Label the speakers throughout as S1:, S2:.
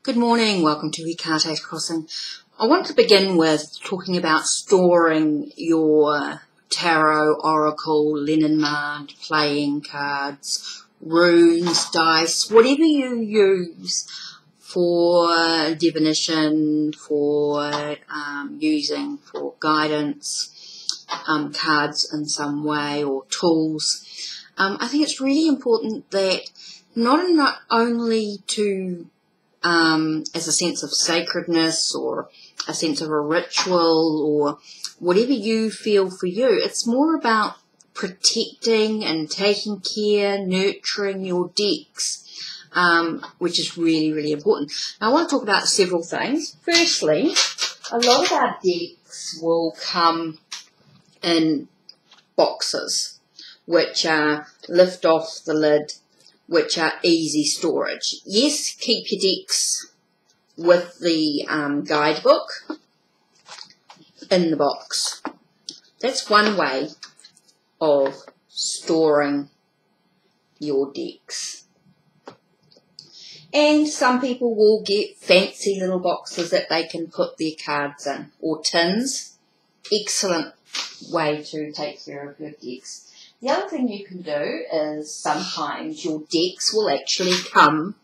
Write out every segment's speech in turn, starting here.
S1: Good morning, welcome to HeKate's Crossing. I want to begin with talking about storing your tarot, oracle, Lenormand, playing cards, runes, dice, whatever you use for divination, for using for guidance, cards in some way, or tools. I think it's really important that not only to as a sense of sacredness or a sense of a ritual or whatever you feel for you. It's more about protecting and taking care, nurturing your decks, which is really, really important. Now, I want to talk about several things. Firstly, a lot of our decks will come in boxes, which are lift off the lid, which are easy storage. Yes, keep your decks with the guidebook in the box. That's one way of storing your decks. And some people will get fancy little boxes that they can put their cards in, or tins. Excellent way to take care of your decks. The other thing you can do is sometimes your decks will actually come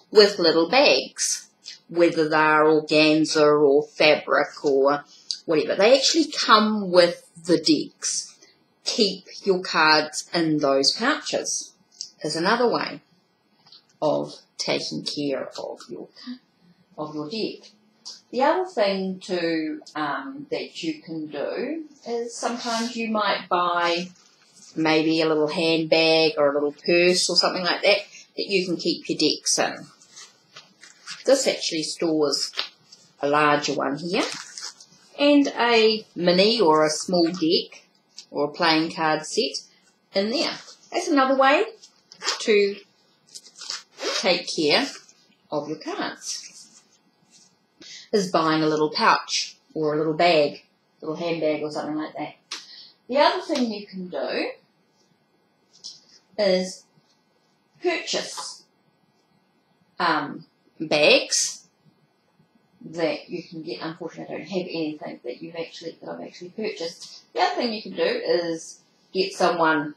S1: with little bags, whether they're organza or fabric or whatever. They actually come with the decks. Keep your cards in those pouches is another way of taking care of your deck. The other thing too that you can do is sometimes you might buy maybe a little handbag or a little purse or something like that you can keep your decks in. This actually stores a larger one here and a mini or a small deck or a playing card set in there. That's another way to take care of your cards, is buying a little pouch or a little bag, a little handbag or something like that. The other thing you can do is purchase bags that you can get. Unfortunately, I don't have anything that I've actually purchased. The other thing you can do is get someone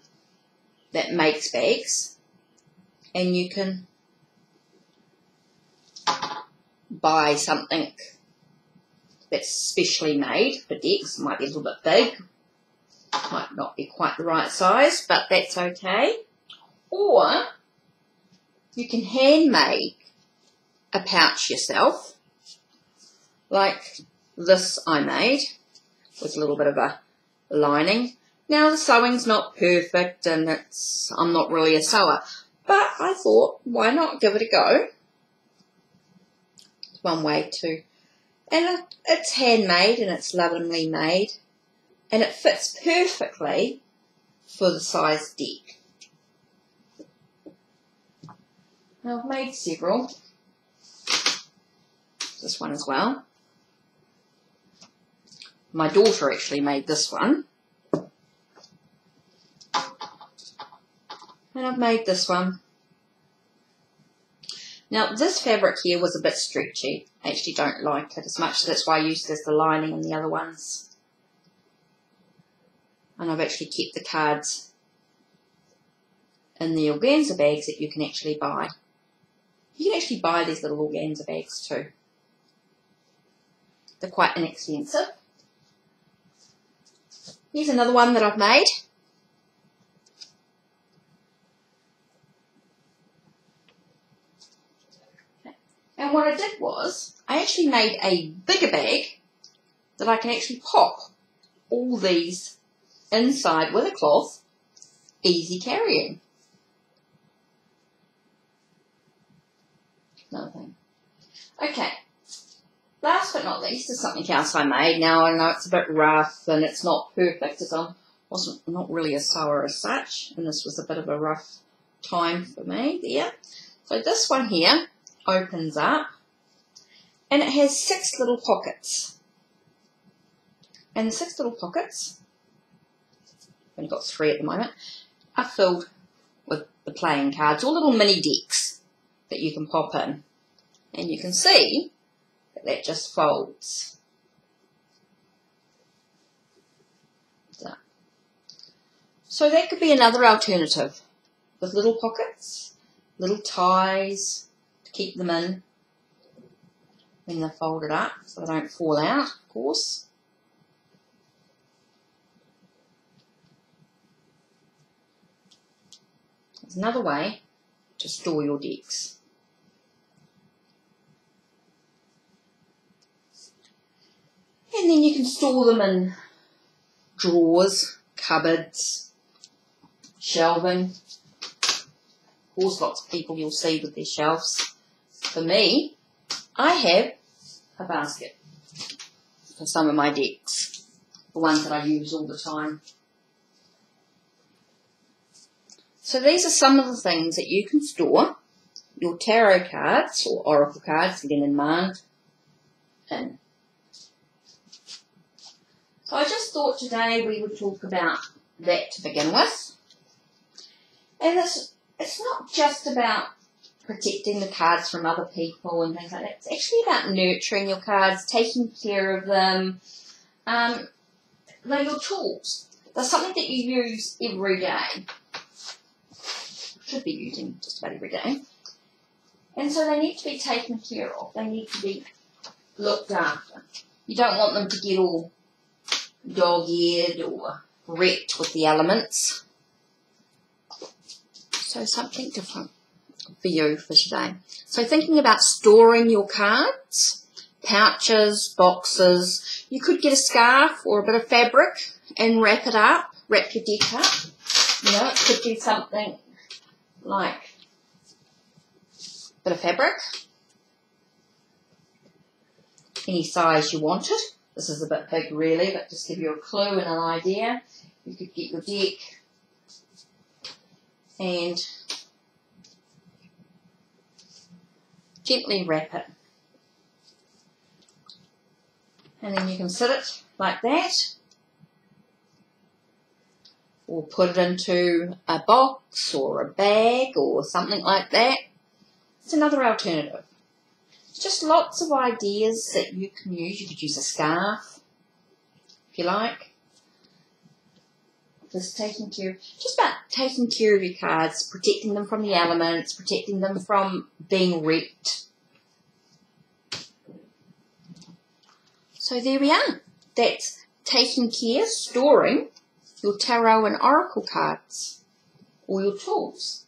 S1: that makes bags, and you can buy something that's specially made for decks. It might be a little bit big, might not be quite the right size, but that's okay. Or you can hand make a pouch yourself, like this I made, with a little bit of a lining. Now the sewing's not perfect and I'm not really a sewer, but I thought, why not give it a go? It's one way to, and it's handmade and it's lovingly made, and it fits perfectly for the size deck. Now I've made several. This one as well. My daughter actually made this one. And I've made this one. Now this fabric here was a bit stretchy. I actually don't like it as much, so that's why I used it as the lining in the other ones. And I've actually kept the cards in the organza bags that you can actually buy. You can actually buy these little organza bags too. They're quite inexpensive. Here's another one that I've made. Okay. And what I did was, I actually made a bigger bag that I can actually pop all these inside with a cloth, easy carrying. Another thing. Okay, last but not least is something else I made. Now I know it's a bit rough and it's not perfect, as I wasn't not really a sewer as such, and this was a bit of a rough time for me there. So this one here opens up and it has 6 little pockets. And the 6 little pockets, I've only got 3 at the moment, are filled with the playing cards or little mini decks that you can pop in. And you can see that that just folds. So that could be another alternative, with little pockets, little ties to keep them in when they're folded up so they don't fall out, of course. There's another way to store your decks. And then you can store them in drawers, cupboards, shelving. Of course, lots of people you'll see with their shelves. For me, I have a basket for some of my decks, the ones that I use all the time. So these are some of the things that you can store your tarot cards or oracle cards, linen mand, in. So I just thought today we would talk about that to begin with. And it's not just about protecting the cards from other people and things like that. It's actually about nurturing your cards, taking care of them. They're your tools. They're something that you use every day. Should be using just about every day. And so they need to be taken care of. They need to be looked after. You don't want them to get all dog-eared or wrecked with the elements. So something different for you for today. So thinking about storing your cards, pouches, boxes. You could get a scarf or a bit of fabric and wrap it up, wrap your deck up. You know, it could be something like a bit of fabric, any size you want it. This is a bit big really, but just give you a clue and an idea. You could get your deck and gently wrap it. And then you can sit it like that, or put it into a box or a bag or something like that. It's another alternative. Just lots of ideas that you can use. You could use a scarf if you like. Just about taking care of your cards, protecting them from the elements, protecting them from being wrecked. So there we are. That's taking care, storing your tarot and oracle cards, or your tools,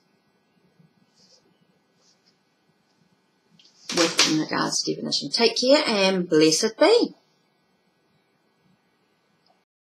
S1: with in regards to divination. Take care and blessed be.